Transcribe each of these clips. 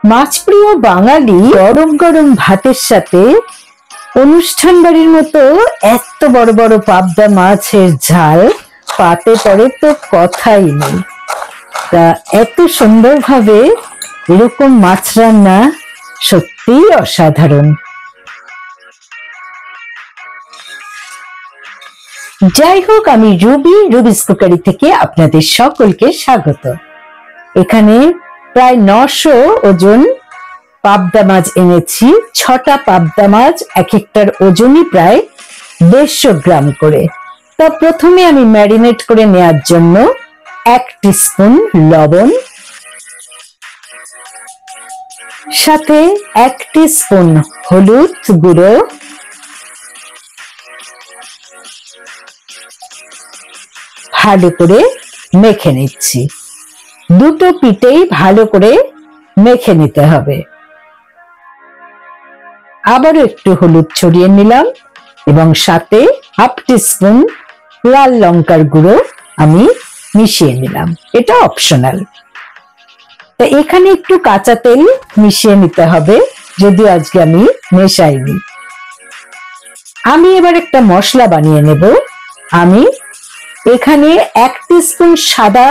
মাছপ্রিয় বাঙালি গরম গরম ভাতের সাথে অনুষ্ঠান বাড়ির মতো এত বড় বড় পাবদা মাছের ঝাল পাতে পড়ে তো কথাই নেই। তা এত সুন্দরভাবে এরকম মাছ রান্না সত্যিই অসাধারণ। যাই হোক, আমি রুবিস কুকারি থেকে আপনাদের সকলকে স্বাগত। এখানে প্রায় 900 ওজন পাবদা মাছ এনেছি। 6টা পাবদা মাছ, এক একটার ওজনই প্রায় 150 গ্রাম করে। তা প্রথমে আমি ম্যারিনেট করে নেওয়ার জন্য 1 টিস্পুন লবণ, সাথে 1 টিস্পুন হলুদ গুঁড়ো, ভালো করে মেখে নিচ্ছি। দুটো পিঠেই ভালো করে মেখে নিতে হবে। আবারও একটু হলুদ ছড়িয়ে নিলাম এবং সাথে 1/2 টিস্পুন লাল লঙ্কার গুঁড়ো আমি মিশিয়ে নিলাম। এটা অপশনাল। তা এখানে একটু কাঁচা তেল মিশিয়ে নিতে হবে, যদিও আজকে আমি মেশাইনি। আমি এবার একটা মশলা বানিয়ে নেব। আমি এখানে 1 টিস্পুন সাদা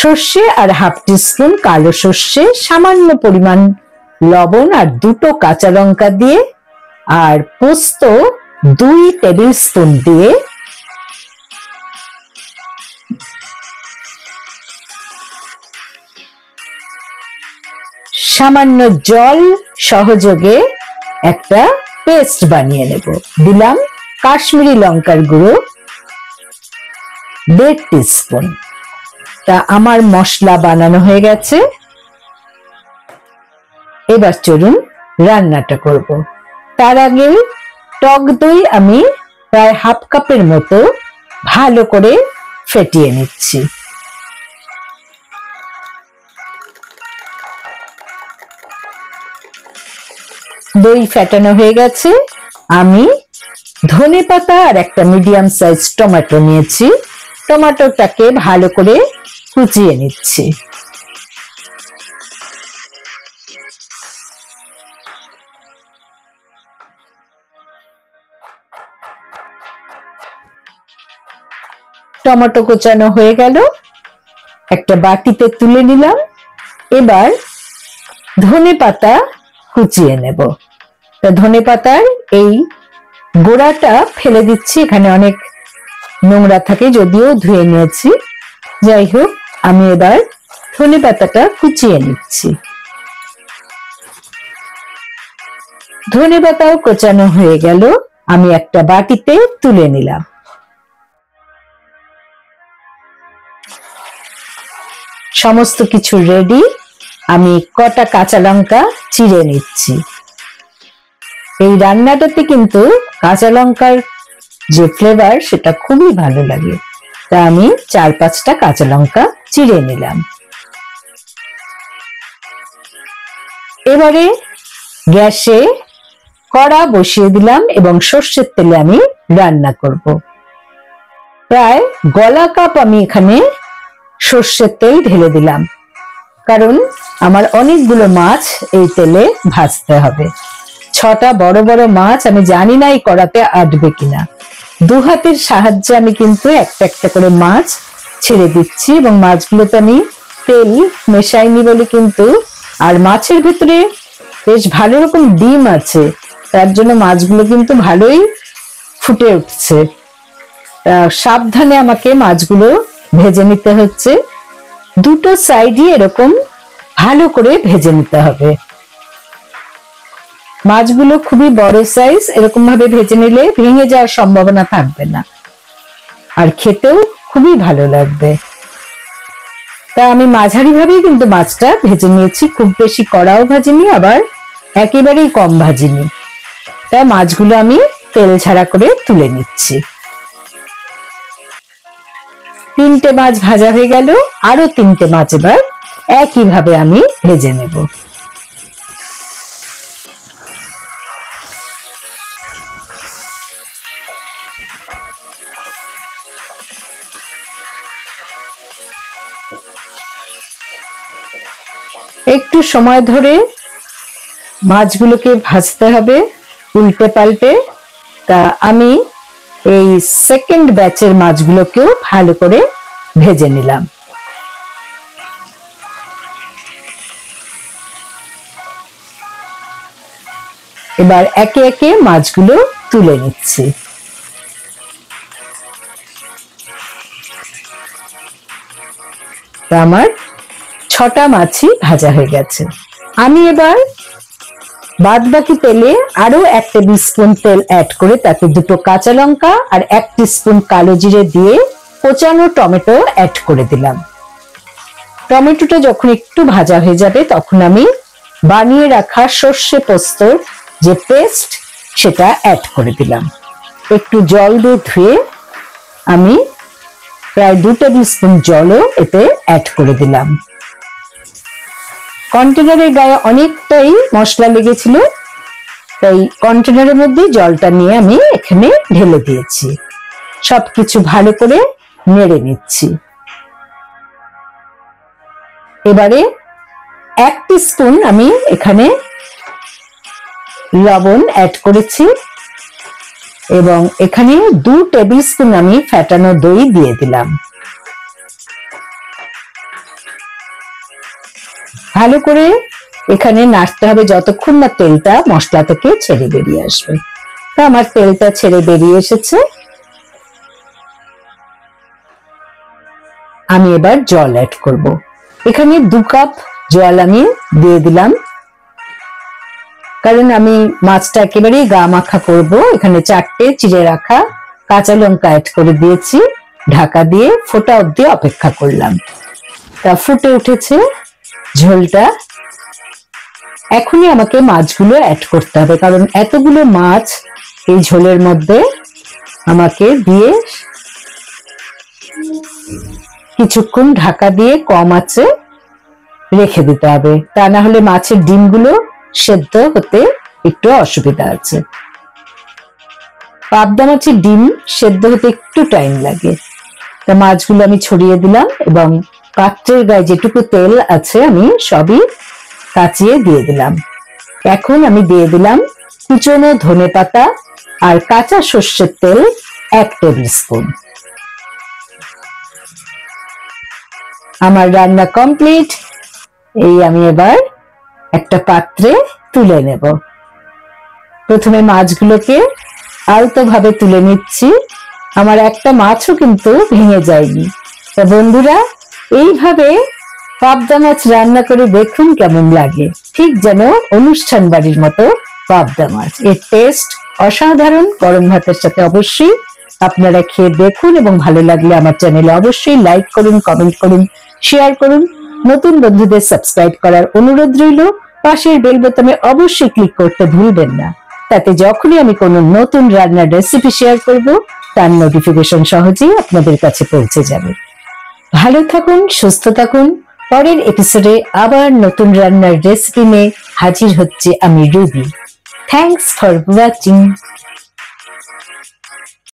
সর্ষে আর 1/2 টিস্পুন কালো সর্ষে, সামান্য পরিমাণ লবণ আর 2টো কাঁচা লঙ্কা দিয়ে, আর পোস্ত 2 টেবিল স্পুন দিয়ে সামান্য জল সহযোগে একটা পেস্ট বানিয়ে নেব। দিলাম কাশ্মীরি লঙ্কার গুঁড়ো 1.5 টিস্পুন। তা আমার মশলা বানানো হয়ে গেছে। এবার চলুন রান্নাটা করব। তার আগে টক দই আমি প্রায় 1/2 কাপের মতো ভালো করে ফেটিয়ে নিচ্ছি। দই ফেটানো হয়ে গেছে। আমি ধনেপাতা আর একটা মিডিয়াম সাইজ টমেটো নিয়েছি। টমেটোটাকে ভালো করে কুচিয়ে নিচ্ছি। টমেটো কোচানো হয়ে গেল, একটা বাটিতে তুলে নিলাম। এবার ধনেপাতা কুচিয়ে নেব। তা ধনেপাতার এই গোড়াটা ফেলে দিচ্ছি, এখানে অনেক নোংরা থাকে, যদিও ধুয়ে নিয়েছি। যাই হোক, আমি এবার ধনেপাতাটা কুচিয়ে নিচ্ছি। ধনেপাতাও কোচানো হয়ে গেল, আমি একটা বাটিতে তুলে নিলাম। সমস্ত কিছু রেডি। আমি কটা কাঁচা লঙ্কা চিড়ে নিচ্ছি। এই রান্নাটাতে কিন্তু কাঁচা লঙ্কার যে ফ্লেভার সেটা খুবই ভালো লাগে। তা আমি 4-5টা কাঁচা লঙ্কা চিড়ে নিলাম। এবারে গ্যাসে কড়া বসিয়ে দিলাম এবং সর্ষের তেলে আমি রান্না করব। প্রায় গলা কাপ আমি এখানে সর্ষের তেল ঢেলে দিলাম, কারণ আমার অনেকগুলো মাছ এই তেলে ভাজতে হবে। 6টা বড় বড় মাছ, আমি জানি না এই কড়াতে আটবে কিনা। 2 হাতের সাহায্যে আমি কিন্তু একটা একটা করে মাছ ছেড়ে দিচ্ছি, এবং মাছগুলোতে আমি তেল মেশাইনি বলে কিন্তু, আর মাছের ভেতরে বেশ ভালো রকম ডিম আছে, তার জন্য মাছগুলো কিন্তু ভালোই ফুটে উঠছে। সাবধানে আমাকে মাছগুলো ভেজে নিতে হচ্ছে। দুটো সাইডই এরকম ভালো করে ভেজে নিতে হবে। মাছগুলো খুবই বড় সাইজ, এরকম ভাবে ভেজে নিলে ভেঙে যাওয়ার সম্ভাবনা থাকবে না, আর খেতেও খুবই ভালো লাগবে। তা আমি মাঝারি ভাবেই কিন্তু মাছটা ভেজে নিয়েছি, খুব বেশি কড়াও ভাজিনি, আবার একেবারেই কম ভাজিনি। তাই মাছগুলো আমি তেল ছাড়া করে তুলে নিচ্ছি। 3টে মাছ ভাজা হয়ে গেল, আরো 3টে মাছ এবার একইভাবে আমি ভেজে নেব। একটু সময় ধরে মাছগুলোকে ভাজতে হবে উল্টে পাল্টে। তা আমি এই সেকেন্ড ব্যাচের মাছগুলোকেও ভালো করে ভেজে নিলাম। এবার একে একে মাছগুলো তুলে নিচ্ছি। আমার 6টা মাছই ভাজা হয়ে গেছে। আমি এবার বাদ বাকি তেলে আরো 1 টেবিল স্পুন তেল অ্যাড করে তাতে 2টো কাঁচা লঙ্কা আর 1 টিস্পুন কালো জিরে দিয়ে কোচানো টমেটো অ্যাড করে দিলাম। টমেটোটা যখন একটু ভাজা হয়ে যাবে তখন আমি বানিয়ে রাখা সর্ষে পোস্তর যে পেস্ট সেটা অ্যাড করে দিলাম। একটু জল দিয়ে ধুয়ে আমি প্রায় 2 টেবিল স্পুন জলও এতে অ্যাড করে দিলাম। কন্টেনারের গায়ে অনেকটাই মশলা লেগেছিল, তাই কন্টেনারের মধ্যে জলটা নিয়ে আমি এখানে ঢেলে দিয়েছি। সবকিছু ভালো করে নেড়ে নিচ্ছি। এবারে 1 টিস্পুন আমি এখানে লবণ অ্যাড করেছি এবং এখানে 2 টেবিল স্পুন আমি ফ্যাটানো দই দিয়ে দিলাম। ভালো করে এখানে নাড়তে হবে যতক্ষণ না তেলটা মশলা থেকে ছেড়ে বেরিয়ে আসবে। তো আমার তেলটা ছেড়ে বেরিয়ে এসেছে। আমি এবার জল অ্যাড করব। এখানে 2 কাপ জল আমি দিয়ে দিলাম, কারণ আমি মাছটা একেবারেই গা মাখা করব। এখানে 4টে চিড়ে রাখা কাঁচা লঙ্কা অ্যাড করে দিয়েছি। ঢাকা দিয়ে ফোটা অবধি অপেক্ষা করলাম। তা ফুটে উঠেছে ঝোলটা। এখনই আমাকে মাছগুলো অ্যাড করতে হবে, কারণ এতগুলো মাছ এই ঝোলের মধ্যে আমাকে দিয়ে কিছুক্ষণ ঢাকা দিয়ে কম আঁচে রেখে দিতে হবে, তা না হলে মাছের ডিমগুলো সেদ্ধ হতে একটু অসুবিধা আছে। পাবদা মাছের ডিম সেদ্ধ হতে একটু টাইম লাগে। তা মাছগুলো আমি ছড়িয়ে দিলাম এবং পাত্রের গায়ে যেটুকু তেল আছে আমি সবই কাচিয়ে দিয়ে দিলাম। এখন আমি দিয়ে দিলাম কুচনো ধনেপাতা আর কাঁচা সর্ষের তেল 1 টেবিল স্পুন। আমার রান্না কমপ্লিট। এই আমি এবার একটা পাত্রে তুলে নেব। প্রথমে মাছগুলোকে আলতোভাবে তুলে নিচ্ছি। আমার একটা মাছও কিন্তু ভেঙে যায়নি। তা বন্ধুরা, এইভাবে পাবদা মাছ রান্না করে দেখুন কেমন লাগে। ঠিক যেন অনুষ্ঠান বাড়ির মতো পাবদা মাছ। এর টেস্ট অসাধারণ। গরম ভাতের সাথে অবশ্যই আপনারা খেয়ে দেখুন এবং ভালো লাগলে আমার চ্যানেলে অবশ্যই লাইক করুন, কমেন্ট করুন, শেয়ার করুন। নতুন বন্ধুদের সাবস্ক্রাইব করার অনুরোধ রইল। পাশের বেল বোতামে অবশ্যই ক্লিক করতে ভুলবেন না, তাতে যখনই আমি কোনো নতুন রান্নার রেসিপি শেয়ার করব তার নোটিফিকেশন সহজেই আপনাদের কাছে পৌঁছে যাবে। ভালো থাকুন, সুস্থ থাকুন। পরের এপিসোডে আবার নতুন রান্নার রেসিপি নিয়ে হাজির হচ্ছে আমি রুবি। Thanks for watching.